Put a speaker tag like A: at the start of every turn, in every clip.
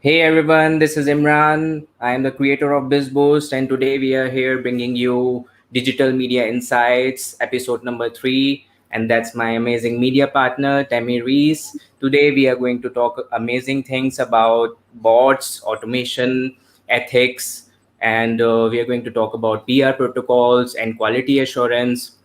A: Hey everyone, this is Imran. I am the creator of BizBoost, and today we are here bringing you Digital Media Insights, episode number 3. And that's my amazing media partner, Tammy Reese. Today we are going to talk amazing things about bots, automation, ethics, and we are going to talk about PR protocols and quality assurance.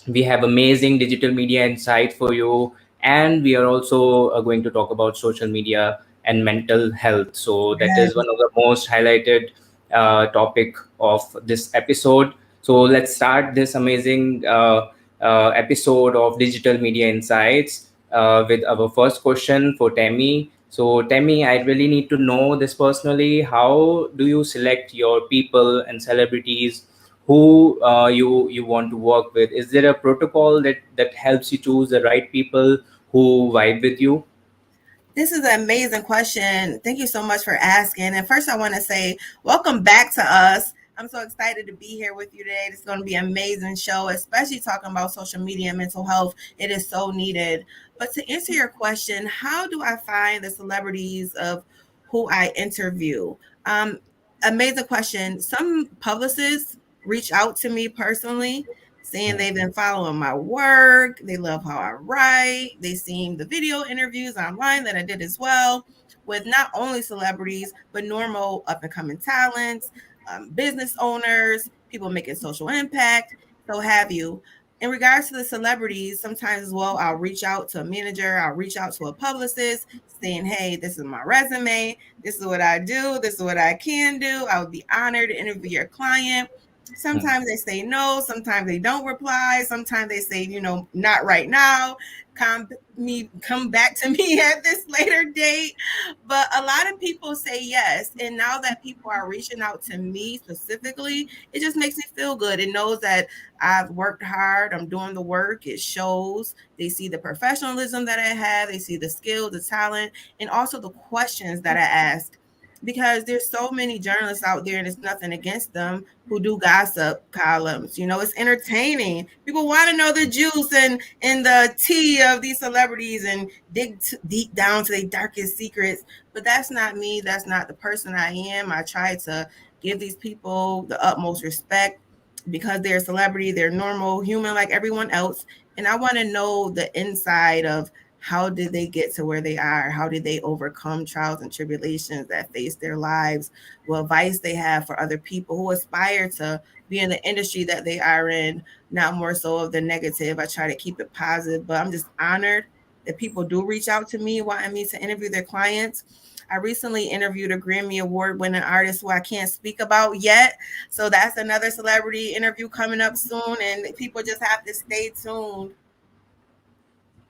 A: We have amazing digital media insight for you, and we are also going to talk about social media and mental health. So that is one of the most highlighted topic of this episode. So let's start this amazing episode of digital media insights with our first question for Tammy. So Tammy, I really need to know this personally. How do you select your people and celebrities who you want to work with? Is there a protocol that helps you choose the right people who vibe with you?
B: This is an amazing question. Thank you so much for asking. And first, I want to say, welcome back to us. I'm so excited to be here with you today. This is going to be an amazing show, especially talking about social media and mental health. It is so needed. But to answer your question, how do I find the celebrities of who I interview? Um, Amazing question. Some publicists reach out to me personally saying they've been following my work. They love how I write. They seen the video interviews online that I did as well with not only celebrities, but normal up and coming talents, business owners, people making social impact, so have you. In regards to the celebrities, sometimes as well, I'll reach out to a manager, I'll reach out to a publicist saying, hey, this is my resume. This is what I do. This is what I can do. I would be honored to interview your client. Sometimes they say no, sometimes they don't reply, sometimes they say, not right now. Come back to me at this later date. But a lot of people say yes. And now that people are reaching out to me specifically, it just makes me feel good. It knows that I've worked hard, I'm doing the work, it shows. They see the professionalism that I have, they see the skill, the talent, and also the questions that I ask, because there's so many journalists out there, and it's nothing against them, who do gossip columns. It's entertaining. People want to know the juice and the tea of these celebrities and dig deep down to their darkest secrets. But that's not me. That's not the person I am. I try to give these people the utmost respect because they're a celebrity. They're normal human like everyone else. And I want to know the inside of how did they get to where they are? How did they overcome trials and tribulations that face their lives? What advice they have for other people who aspire to be in the industry that they are in, not more so of the negative. I try to keep it positive, but I'm just honored that people do reach out to me wanting me to interview their clients. I recently interviewed a Grammy Award winning artist who I can't speak about yet. So that's another celebrity interview coming up soon, and people just have to stay tuned.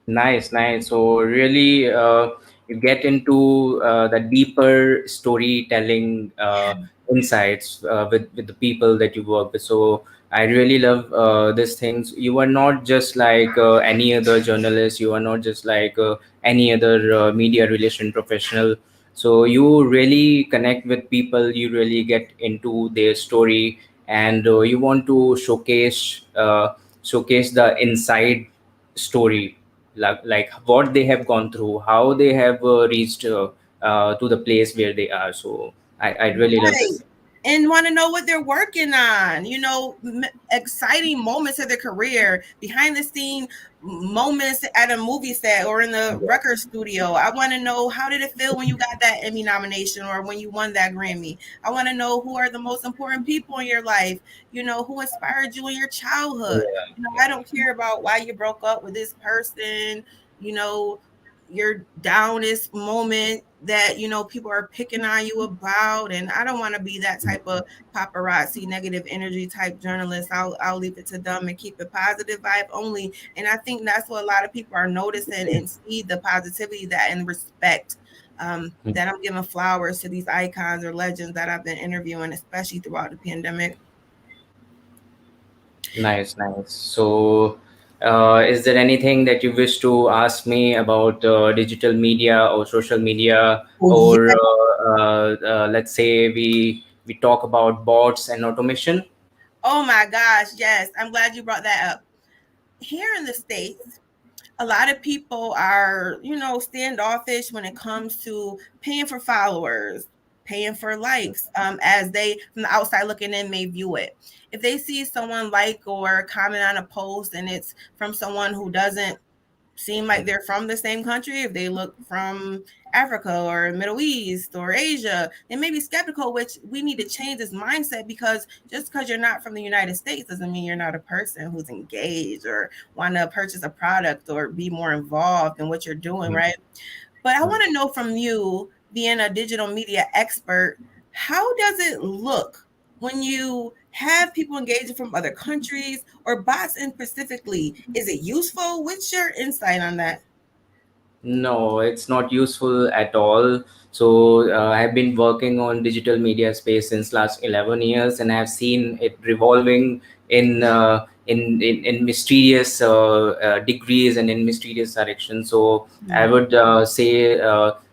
A: Nice, nice. So really, you get into the deeper storytelling insights with the people that you work with. So I really love these things. You are not just like any other journalist. You are not just like any other media relation professional. So you really connect with people. You really get into their story, and you want to showcase the inside story, like what they have gone through, how they have reached to the place where they are. So I really love
B: Right.
A: this.
B: And want to know what they're working on, exciting moments of their career, behind the scene moments at a movie set or in the record studio. I want to know, how did it feel when you got that Emmy nomination or when you won that Grammy? I want to know, who are the most important people in your life, who inspired you in your
A: Yeah,
B: childhood. I
A: yeah.
B: don't care about why you broke up with this person, you know, your downest moment that people are picking on you about. And I don't want to be that type of paparazzi negative energy type journalist. I'll leave it to them and keep it positive vibe only. And I think that's what a lot of people are noticing, and see the positivity that and respect, that I'm giving flowers to these icons or legends that I've been interviewing, especially throughout the pandemic.
A: Nice, nice. So is there anything that you wish to ask me about digital media or social media,
B: Oh
A: or
B: yeah.
A: let's say we talk about bots and automation?
B: Oh my gosh, yes, I'm glad you brought that up. Here in the States, a lot of people are, standoffish when it comes to paying for followers, paying for likes, as they from the outside looking in may view it. If they see someone like or comment on a post and it's from someone who doesn't seem like they're from the same country, if they look from Africa or Middle East or Asia, they may be skeptical, which we need to change this mindset, because just because you're not from the United States doesn't mean you're not a person who's engaged or want to purchase a product or be more involved in what you're doing,
A: Mm.
B: right? But I
A: Mm.
B: want to know from you, being a digital media expert, how does it look when you have people engaging from other countries or bots in specifically? Is it useful? What's your insight on that?
A: No, it's not useful at all. So I've been working on digital media space since last 11 years, and I've seen it revolving in mysterious degrees and in mysterious directions. So I
B: Mm.
A: would say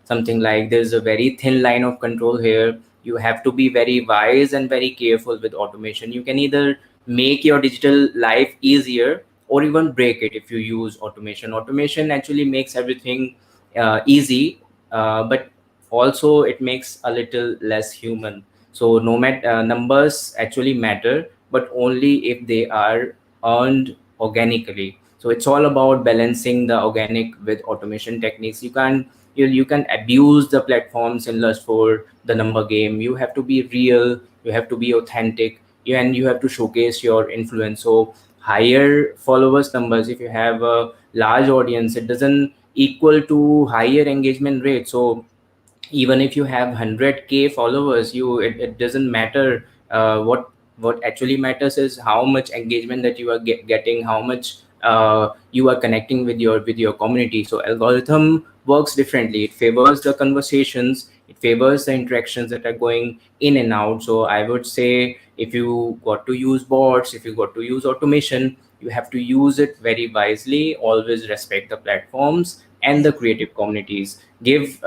A: something like there's a very thin line of control here. You have to be very wise and very careful with automation. You can either make your digital life easier or even break it if you use automation. Automation actually makes everything easy, but also it makes a little less human. So no numbers actually matter, but only if they are earned organically. So it's all about balancing the organic with automation techniques. You can abuse the platforms in lust for the number game. You have to be real, you have to be authentic, and you have to showcase your influence. So higher followers numbers, if you have a large audience, it doesn't equal to higher engagement rate. So even if you have 100K followers, it doesn't matter. What actually matters is how much engagement that you are getting, how much you are connecting with your community. So algorithm works differently. It favors the conversations, it favors the interactions that are going in and out. So I would say, if you got to use bots, if you got to use automation, you have to use it very wisely. Always respect the platforms and
B: Yeah.
A: the creative communities. Give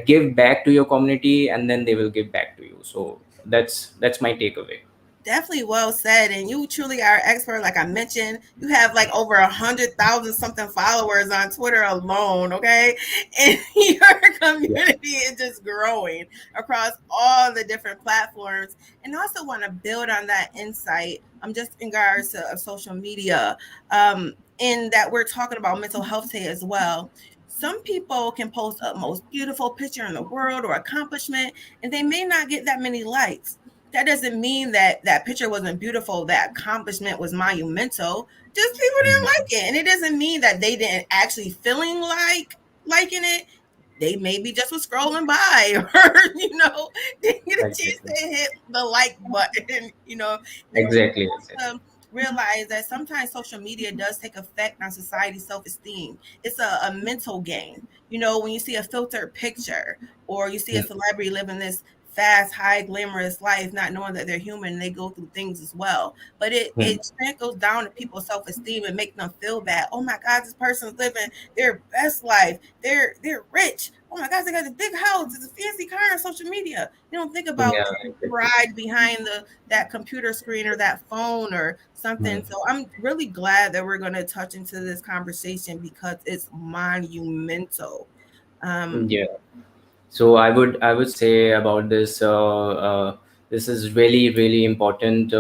A: give back to your community, and then they will give back to you. So that's my takeaway.
B: Definitely well said. And you truly are an expert. Like I mentioned, you have like over 100,000 something followers on Twitter alone. Okay. And your
A: Yeah.
B: community is just growing across all the different platforms. And I also want to build on that insight, just in regards to social media, in that we're talking about mental health today as well. Some people can post a most beautiful picture in the world or accomplishment, and they may not get that many likes. That doesn't mean that that picture wasn't beautiful, that accomplishment was monumental. Just people didn't
A: Mm.
B: like it. And it doesn't mean that they didn't actually feeling like liking it. They maybe just was scrolling by or, didn't get a chance
A: Exactly.
B: to hit the like button. And we
A: Exactly. Exactly.
B: have to realize that sometimes social media does take effect on society's self-esteem. It's a mental game. When you see a filtered picture or you see a
A: Mm.
B: celebrity living this fast, high, glamorous life, not knowing that they're human and they go through things as well. But it
A: Mm.
B: trickles down to people's self esteem and make them feel bad. Oh my God, this person's living their best life. They're rich. Oh my gosh, they got this big house. It's a fancy car on social media. You don't think about
A: Yeah.
B: the
A: Exactly.
B: pride behind that computer screen or that phone or something.
A: Mm.
B: So I'm really glad that we're going to touch into this conversation because it's monumental. Um,
A: Yeah. So I would say about this. This is really important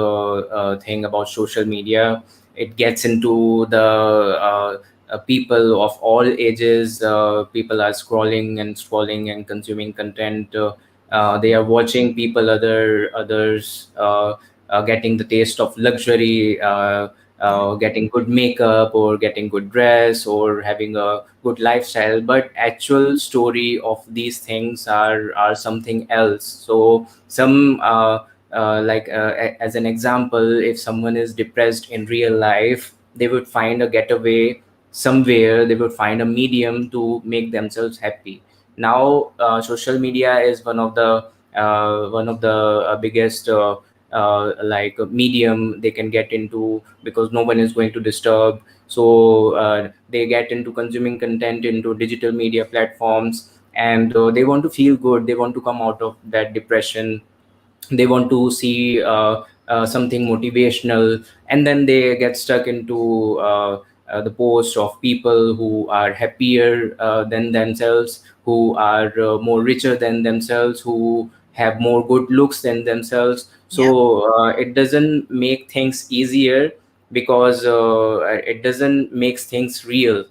A: thing about social media. It gets into the people of all ages. People are scrolling and consuming content. They are watching people others getting the taste of luxury.
B: yeah,
A: Getting good makeup or getting good dress or having a good lifestyle, but actual story of these things are something else. So some as an example, if someone is depressed in real life, they would find a getaway somewhere. They would find a medium to make themselves happy. Now social media is one of the biggest medium they can get into, because no one is going to disturb. So they get into consuming content into digital media platforms, and they want to feel good, they want to come out of that depression, they want to see something motivational, and then they get stuck into the posts of people who are happier than themselves, who are more richer than themselves, who have more good looks than themselves.
B: Yep.
A: So it doesn't make things easier, because it doesn't makes things real.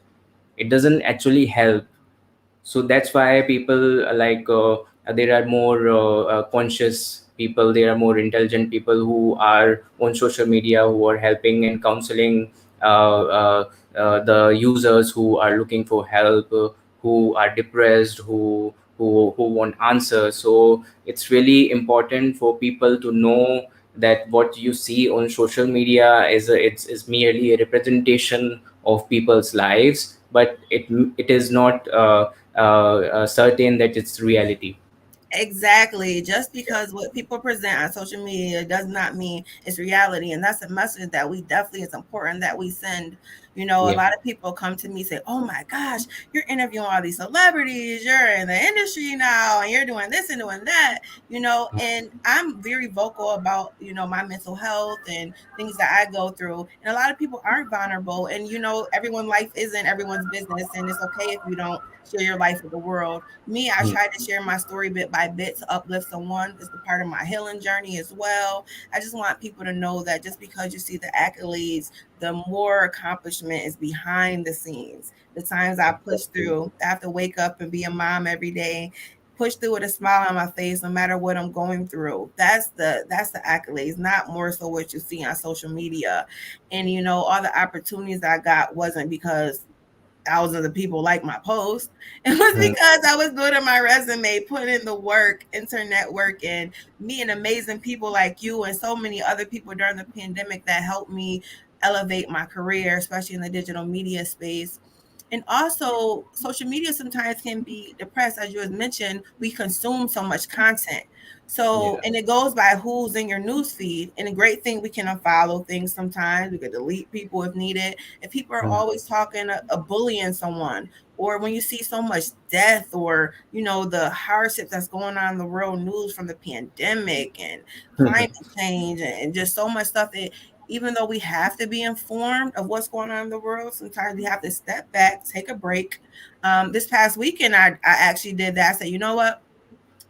A: It doesn't actually help. So that's why people there are more conscious people, there are more intelligent people who are on social media, who are helping and counseling the users who are looking for help, who are depressed, who want answers. So it's really important for people to know that what you see on social media is merely a representation of people's lives, but it is not certain that it's reality.
B: Exactly. Just because what people present on social media does not mean it's reality. And that's a message that we definitely is important that we send. You know, a
A: Yeah.
B: lot of people come to me say, oh my gosh, you're interviewing all these celebrities, you're in the industry now, and you're doing this and doing that, you know, and I'm very vocal about, you know, my mental health and things that I go through. And a lot of people aren't vulnerable. And, you know, everyone's life isn't everyone's business. And it's okay if you don't share your life with the world. Me, I
A: Mm.
B: try to share my story bit by bit to uplift someone. It's the part of my healing journey as well. I just want people to know that just because you see the accolades, the more accomplishment is behind the scenes. The times I push
A: Exactly.
B: through, I have to wake up and be a mom every day, push through with a smile on my face no matter what I'm going through. That's the accolades, not more so what you see on social media. And you know, all the opportunities I got wasn't because thousands of people like my post. It was
A: Mm.
B: because I was building my resume, putting in the work, internet work, and meeting amazing people like you and so many other people during the pandemic that helped me elevate my career, especially in the digital media space. And also, social media sometimes can be depressed, as you had mentioned. We consume so much content. So,
A: Yeah.
B: and it goes by who's in your news feed. And a great thing, we can unfollow things sometimes. We could delete people if needed. If people are
A: Mm.
B: always talking, bullying someone, or when you see so much death, or you know the hardships that's going on in the world news from the pandemic and climate change and just so much stuff, that even though we have to be informed of what's going on in the world, sometimes we have to step back, take a break. This past weekend, I actually did that. I said, you know what?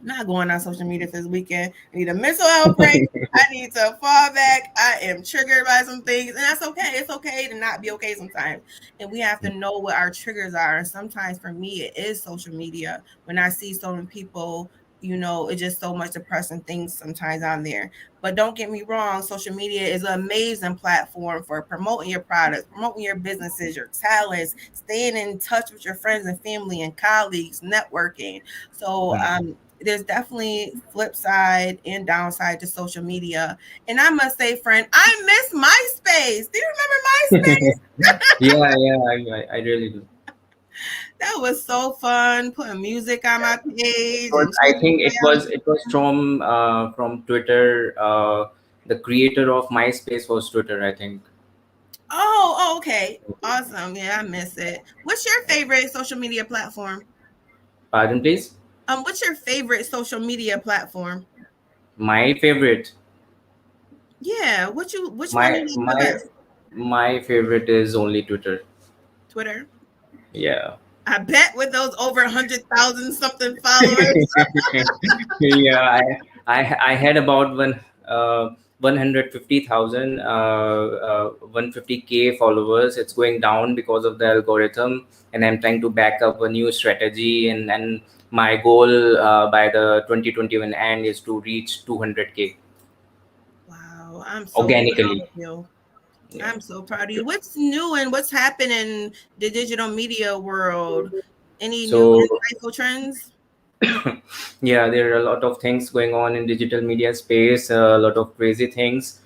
B: I'm not going on social media this weekend. I need a mental health break. I need to fall back. I am triggered by some things, and that's okay. It's okay to not be okay sometimes. And we have to know what our triggers are. And sometimes for me, it is social media. When I see so many people, you know, it's just so much depressing things sometimes on there. But don't get me wrong, social media is an amazing platform for promoting your products, promoting your businesses, your talents, staying in touch with your friends and family and colleagues, networking. So
A: Mm.
B: there's definitely flip side and downside to social media. And I must say, friend, I miss MySpace. Do you remember MySpace?
A: Yeah, yeah, I really do.
B: That was so fun, putting music on my
A: It
B: page
A: was,
B: and
A: I
B: sharing
A: think it was
B: my.
A: from Twitter. The creator of MySpace was Twitter, I think.
B: Oh, okay. Awesome. Yeah, I miss it. What's your favorite social media platform?
A: Pardon, please.
B: What's your favorite social media platform?
A: My favorite.
B: Yeah, which one
A: My
B: you like the
A: my
B: best?
A: my favorite is only Twitter.
B: Twitter.
A: Yeah.
B: I bet with those over 100,000 something followers.
A: Yeah, I had about 150,000 150K followers. It's going down because of the algorithm, and I'm trying to back up a new strategy, and my goal by the 2021 end is to reach 200K
B: Wow, I'm so proud
A: organically.
B: of you.
A: Yeah.
B: I'm so proud of you. What's new and what's happening in the digital media world? Any new
A: So
B: insightful trends?
A: yeah, there are a lot of things going on in digital media space, a lot of crazy things.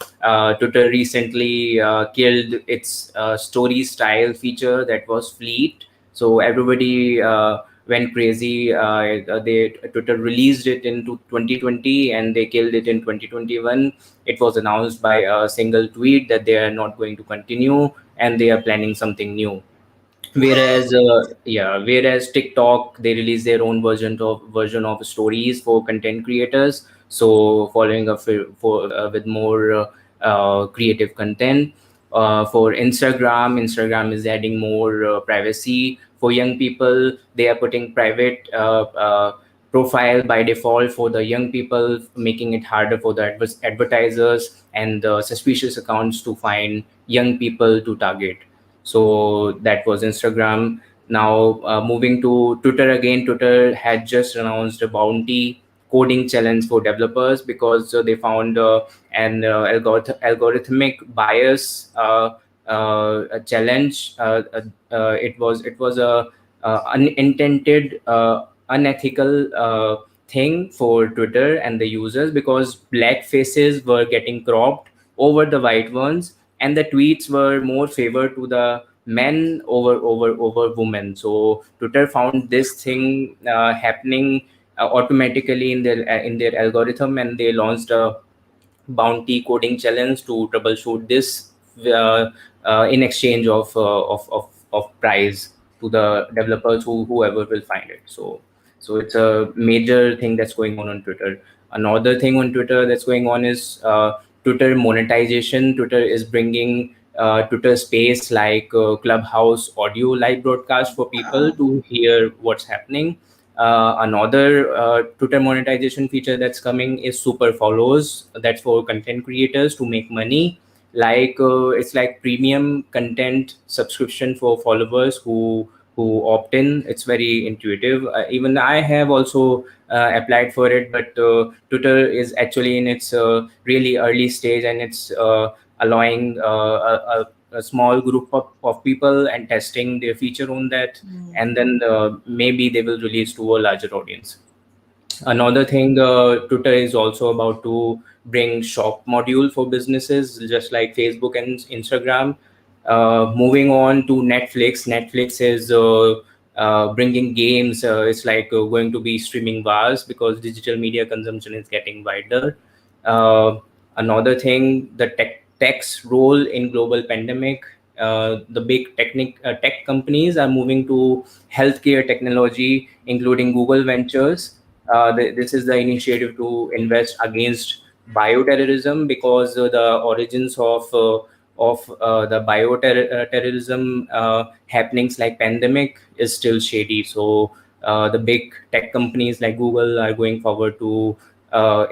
A: Twitter recently killed its story style feature that was fleet, so everybody went crazy. They Twitter released it in 2020 and they killed it in 2021. It was announced by a single tweet that they are not going to continue and they are planning something new.
B: What?
A: Whereas TikTok, they release their own version of stories for content creators, so following up with more creative content. For Instagram is adding more privacy for young people. They are putting private profile by default for the young people, making it harder for the advertisers and the suspicious accounts to find young people to target. So that was Instagram. Now moving to Twitter again. Twitter had just announced a bounty coding challenge for developers because they found an algorithmic bias a challenge. It was a unintended unethical thing for Twitter and the users, because black faces were getting cropped over the white ones, and the tweets were more favored to the men over women. So Twitter found this thing happening automatically in their algorithm, and they launched a bounty coding challenge to troubleshoot this uh, in exchange of prize to the developers whoever will find it. So it's a major thing that's going on Twitter. Another thing on Twitter that's going on is Twitter monetization. Twitter is bringing Twitter space like Clubhouse audio live broadcast for people
B: Wow.
A: to hear what's happening. Another Twitter monetization feature that's coming is super follows. That's for content creators to make money. Like it's like premium content subscription for followers who opt in. It's very intuitive. Even I have also applied for it, but Twitter is actually in its really early stage, and it's allowing a small group of people and testing their feature on that, and then maybe they will release to a larger audience. Another thing, Twitter is also about to bring shop module for businesses, just like Facebook and Instagram. Moving on to Netflix. Netflix is bringing games. It's like going to be streaming wars because digital media consumption is getting wider. Uh, Another thing, the tech's role in global pandemic. The big tech companies are moving to healthcare technology, including Google Ventures. This is the initiative to invest against bioterrorism, because the origins of the bioterrorism happenings like pandemic is still shady. So the big tech companies like Google are going forward to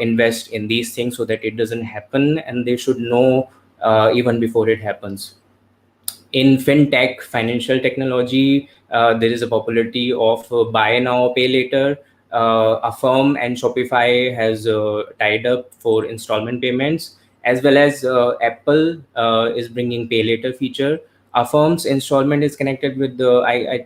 A: invest in these things so that it doesn't happen, and they should know even before it happens. In fintech, financial technology, there is a popularity of buy now pay later. Affirm and Shopify has tied up for installment payments, as well as Apple is bringing pay later feature. Affirm's installment is connected with the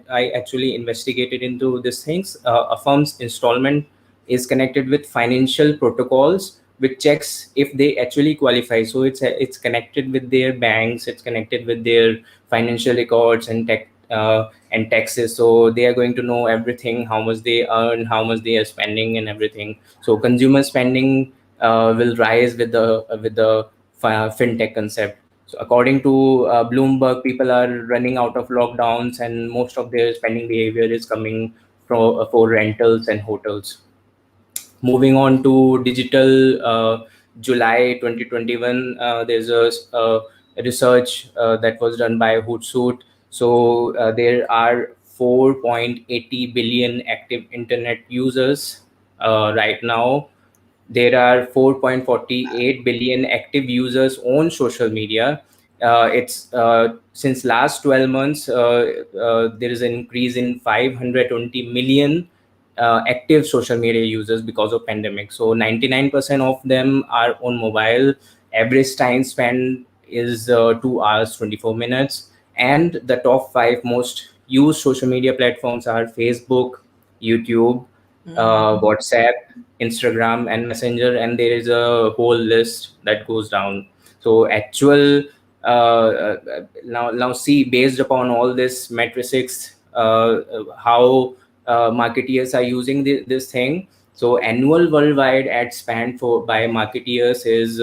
A: I actually investigated into these things. Affirm's installment is connected with financial protocols which checks if they actually qualify. So it's connected with their banks, it's connected with their financial records and and taxes. So they are going to know everything, how much they earn, how much they are spending, and everything. So consumer spending will rise with the fintech concept. So according to Bloomberg, people are running out of lockdowns, and most of their spending behavior is coming for rentals and hotels. Moving on to digital, July 2021, there's a research that was done by Hootsuite. So there are 4.80 billion active internet users right now. There are 4.48 billion active users on social media. It's Since last 12 months, there is an increase in 520 million active social media users because of pandemic. So 99% of them are on mobile. Average time spent is 2 hours 24 minutes. And the top 5 most used social media platforms are Facebook, YouTube, WhatsApp, Instagram, and Messenger, and there is a whole list that goes down. So actual now see, based upon all this metrics, how marketeers are using this thing. So annual worldwide ad spend for by marketeers is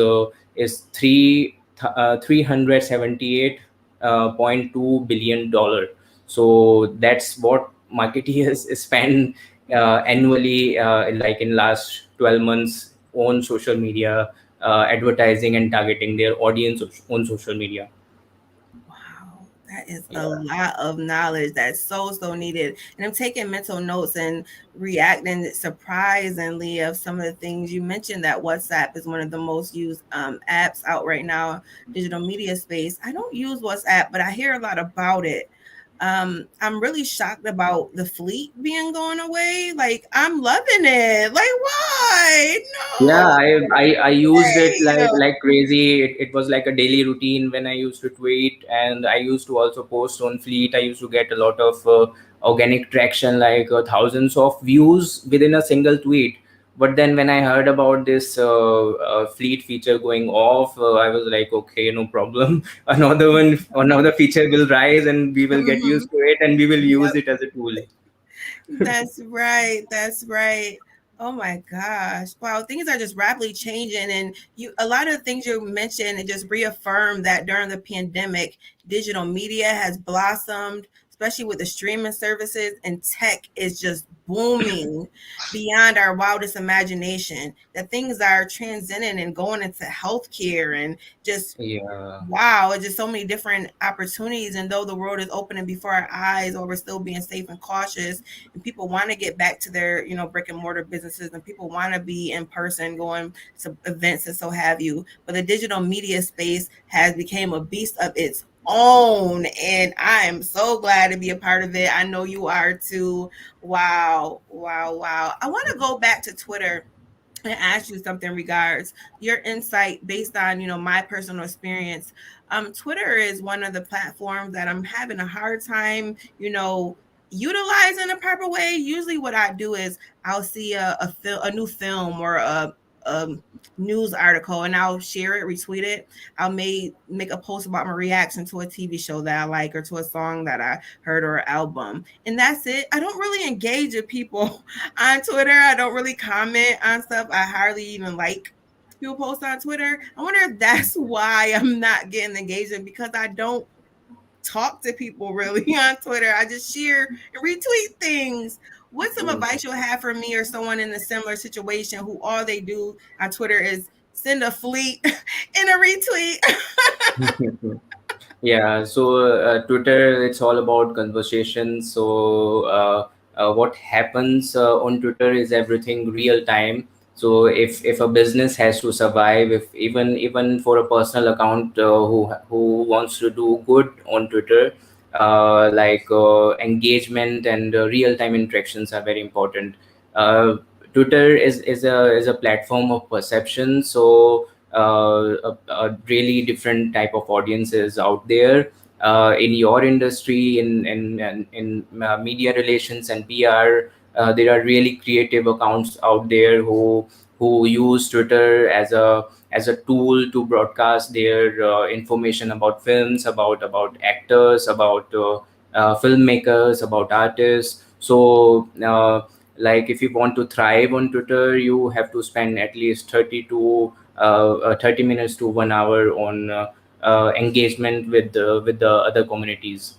A: 378 $0.2 billion. So that's what marketeers spend annually, like in last 12 months on social media, advertising and targeting their audience on social media.
B: That is a
A: Yeah.
B: lot of knowledge that's so needed. And I'm taking mental notes and reacting surprisingly of some of the things you mentioned, that WhatsApp is one of the most used apps out right now, digital media space. I don't use WhatsApp, but I hear a lot about it. I'm really shocked about the fleet being going away. Like, I'm loving it. Like, why?
A: Yeah,
B: No
A: I used it
B: way.
A: like crazy. It was like a daily routine when I used to tweet, and I used to also post on Fleet. I used to get a lot of organic traction, like thousands of views within a single tweet. But then when I heard about this Fleet feature going off, I was like, okay, no problem. Another feature will rise, and we will get
B: Mhm.
A: used to it, and we will use
B: Yep.
A: it as a tool.
B: That's right. That's right. Oh my gosh. Wow, things are just rapidly changing, and you a lot of the things you mentioned and just reaffirmed that during the pandemic, digital media has blossomed, especially with the streaming services, and tech is just booming beyond our wildest imagination. That things are transcending and going into healthcare and just
A: Yeah.
B: wow, it's just so many different opportunities. And though the world is opening before our eyes, or we're still being safe and cautious, and people want to get back to their, brick and mortar businesses, and people want to be in person, going to events and so have you. But the digital media space has become a beast of its own. And I am so glad to be a part of it. I know you are too. Wow, wow, wow. I want to go back to Twitter and ask you something regards your insight based on my personal experience. Twitter is one of the platforms that I'm having a hard time utilizing a proper way. Usually what I do is I'll see a new film or a news article, and I'll share it, retweet it. I'll make a post about my reaction to a TV show that I like, or to a song that I heard, or an album, and that's it. I don't really engage with people on Twitter. I don't really comment on stuff. I hardly even like people post on Twitter. I wonder if that's why I'm not getting engagement, because I don't talk to people really on Twitter. I just share and retweet things. What's some advice you'll have for me or someone in a similar situation who all they do on Twitter is send a fleet and a retweet?
A: Yeah, so Twitter, it's all about conversation. So what happens on Twitter is everything real time. So if a business has to survive, if even for a personal account who wants to do good on Twitter, engagement and real time interactions are very important. Uh, Twitter is a platform of perception. So a really different type of audiences out there in your industry, in media relations and PR. There are really creative accounts out there who use Twitter as a tool to broadcast their information about films, about actors, about filmmakers, about artists. So like if you want to thrive on Twitter, you have to spend at least 30 minutes to 1 hour on engagement with the other communities.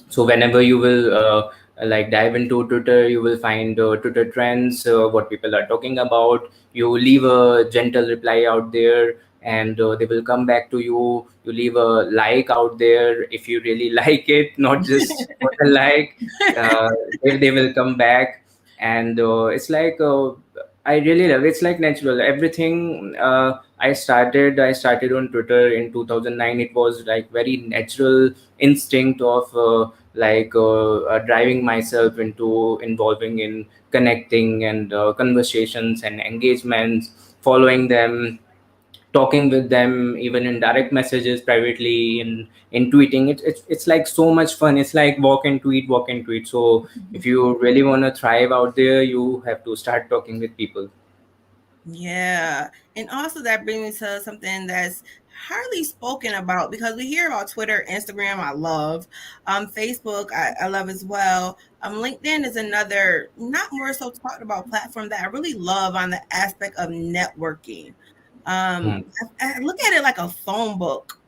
A: So whenever you will dive into Twitter, you will find Twitter trends, what people are talking about. You leave a gentle reply out there, and they will come back to you. You leave a like out there if you really like it, not just for the like. uh, they will come back. And it's like I really love it's like natural everything. I started on Twitter in 2009. It was like very natural instinct of driving myself into involving in connecting and conversations and engagements, following them, talking with them, even in direct messages, privately, in tweeting. It's like so much fun. It's like walk and tweet. So if you really want to thrive out there, you have to start talking with people.
B: Yeah. And also that brings me to something that's hardly spoken about, because we hear about Twitter, Instagram, I love. Facebook, I love as well. LinkedIn is another not more so talked about platform that I really love on the aspect of networking.
A: Hmm.
B: I look at it like a phone book.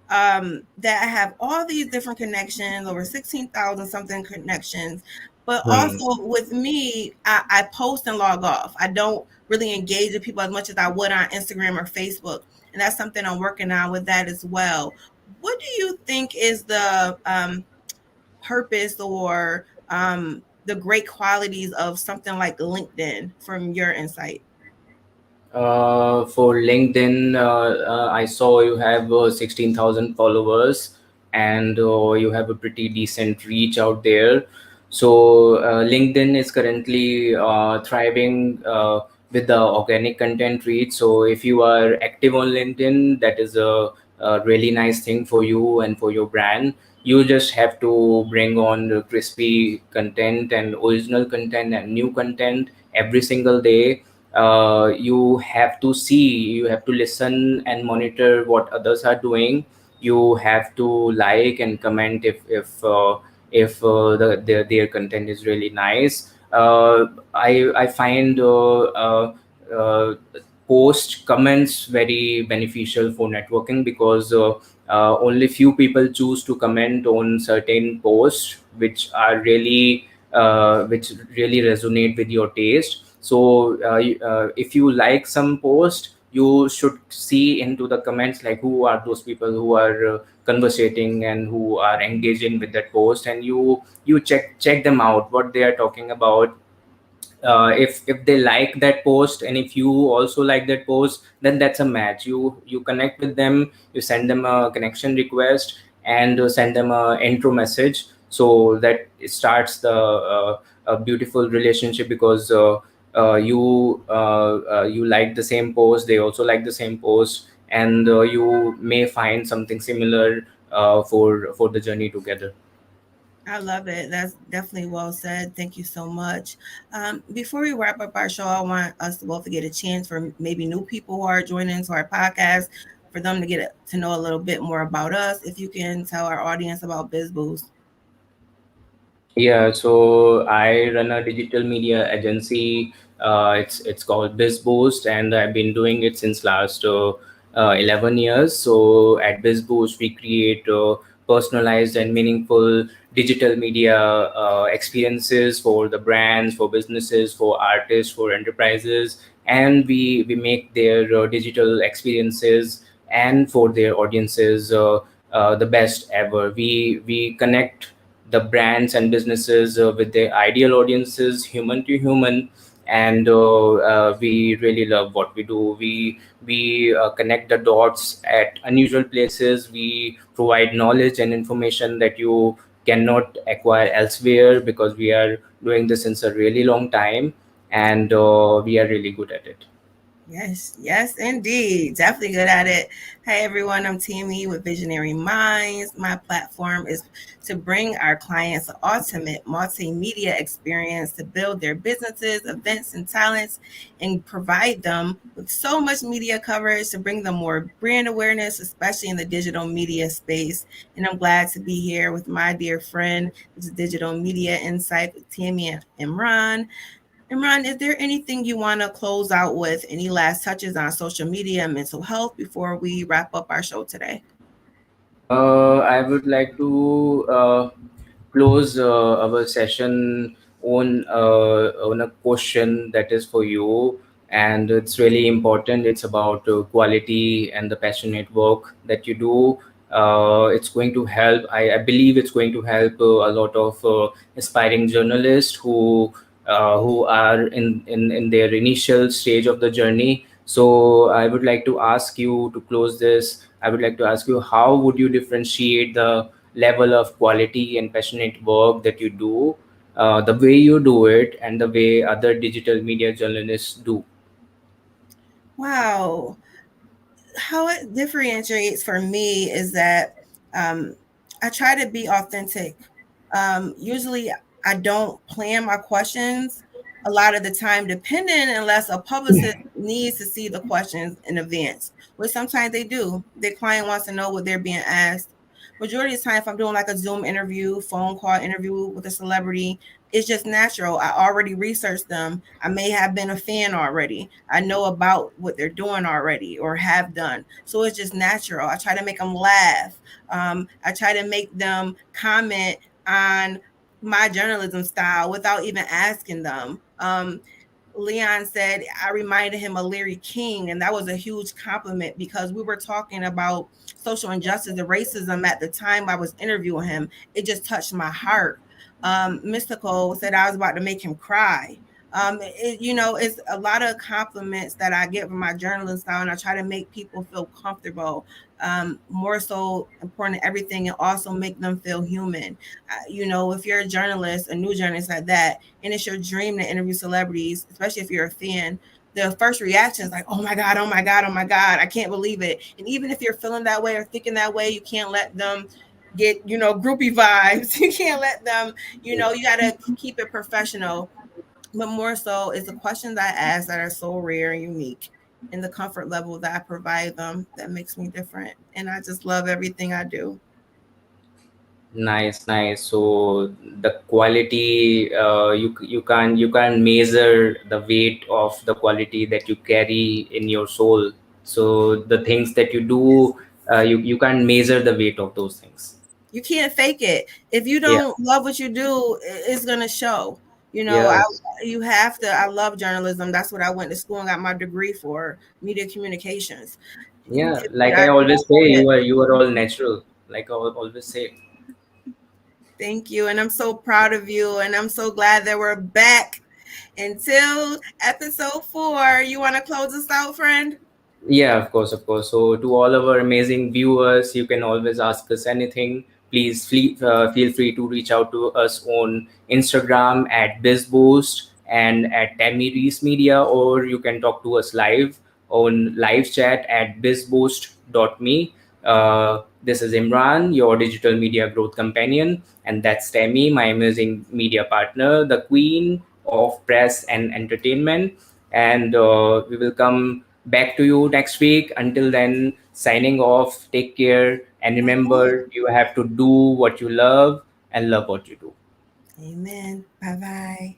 B: That have all these different connections, over 16,000 something connections. But
A: Hmm.
B: also with me, I post and log off. I don't really engage with people as much as I would on Instagram or Facebook. And that's something I'm working on with that as well. what do you think is the purpose or the great qualities of something like LinkedIn from your insight?
A: For LinkedIn, I saw you have 16,000 followers, and you have a pretty decent reach out there. So, LinkedIn is currently thriving with the organic content reach. So, if you are active on LinkedIn, that is a really nice thing for you and for your brand. You just have to bring on the crispy content and original content and new content every single day. You have to see, you have to listen and monitor what others are doing. You have to like and comment if their content is really nice. I find uh, post comments very beneficial for networking, because only few people choose to comment on certain posts which really resonate with your taste. So if you like some post, you should see into the comments, like who are those people who are conversating and who are engaging with that post, and you check them out what they are talking about. If they like that post, and if you also like that post, then that's a match. You connect with them, you send them a connection request, and send them a intro message, so that it starts a beautiful relationship, because you like the same post, they also like the same post, and you may find something similar for the journey together.
B: I love it. That's definitely well said. Thank you so much. Before we wrap up our show, I want us to both to get a chance for maybe new people who are joining into our podcast, for them to get to know a little bit more about us. If you can tell our audience about BizBoost.
A: Yeah, so I run a digital media agency. It's called BizBoost, and I've been doing it since last 11 years. So at BizBoost, we create personalized and meaningful digital media experiences for the brands, for businesses, for artists, for enterprises, and we make their digital experiences and for their audiences the best ever. We connect the brands and businesses with their ideal audiences, human to human, and we really love what we do. We connect the dots at unusual places. We provide knowledge and information that you cannot acquire elsewhere, because we are doing this since a really long time, and we are really good at it.
B: Yes, yes, indeed. Definitely good at it. Hey, everyone, I'm Tammy with Visionary Minds. My platform is to bring our clients the ultimate multimedia experience to build their businesses, events, and talents, and provide them with so much media coverage to bring them more brand awareness, especially in the digital media space. And I'm glad to be here with my dear friend, this is Digital Media Insight with Tammy Imran. Imran, is there anything you want to close out with? Any last touches on social media and mental health before we wrap up our show today?
A: I would like to close our session on a question that is for you, and it's really important. It's about quality and the passionate work that you do. It's going to help. I believe it's going to help a lot of aspiring journalists who are in their initial stage of the journey. So I would like to ask you to close this. I would like to ask you, how would you differentiate the level of quality and passionate work that you do, the way you do it, and the way other digital media journalists do?
B: Wow. How it differentiates for me is that um, I try to be authentic. Usually, I don't plan my questions a lot of the time, depending unless a publicist needs to see the questions in advance, which sometimes they do. Their client wants to know what they're being asked. Majority of the time, if I'm doing like a Zoom interview, phone call interview with a celebrity, it's just natural. I already researched them. I may have been a fan already. I know about what they're doing already or have done. So it's just natural. I try to make them laugh. I try to make them comment on my journalism style without even asking them. Leon said I reminded him of Larry King, and that was a huge compliment because we were talking about social injustice and racism at the time I was interviewing him. It just touched my heart. Mystical said I was about to make him cry. It's a lot of compliments that I get from my journaling style, and I try to make people feel comfortable. More so important than everything, and also make them feel human. If you're a journalist, a new journalist like that, and it's your dream to interview celebrities, especially if you're a fan, the first reaction is like, oh my God, oh my God, oh my God, I can't believe it. And even if you're feeling that way or thinking that way, you can't let them get, groupie vibes. You can't let them, you got to keep it professional. But more so is the questions I ask that are so rare and unique, and the comfort level that I provide them that makes me different. And I just love everything I do.
A: Nice, nice. So the quality, you can't measure the weight of the quality that you carry in your soul. So the things that you do, you can't measure the weight of those things.
B: You can't fake it. If you
A: Yeah.
B: don't love what you do, it's gonna show. I
A: Yes.
B: you have to. I love journalism. That's what I went to school and got my degree for, media communications.
A: Yeah.
B: I
A: Like I
B: don't
A: always say,
B: it.
A: you are all natural. Like I always say.
B: Thank you, and I'm so proud of you, and I'm so glad that we're back until episode 4. You want to close us out, friend?
A: Yeah, of course, of course. So, to all our amazing viewers, you can always ask us anything. Please feel free to reach out to us on Instagram at BizBoost and at Tammy Reese Media, or you can talk to us live on live chat at bizboost.me. This is Imran, your digital media growth companion, and that's Tammy, my amazing media partner, the queen of press and entertainment. And we will come back to you next week. Until then, signing off. Take care. And remember, you have to do what you love and love what you do.
B: Amen. Bye bye.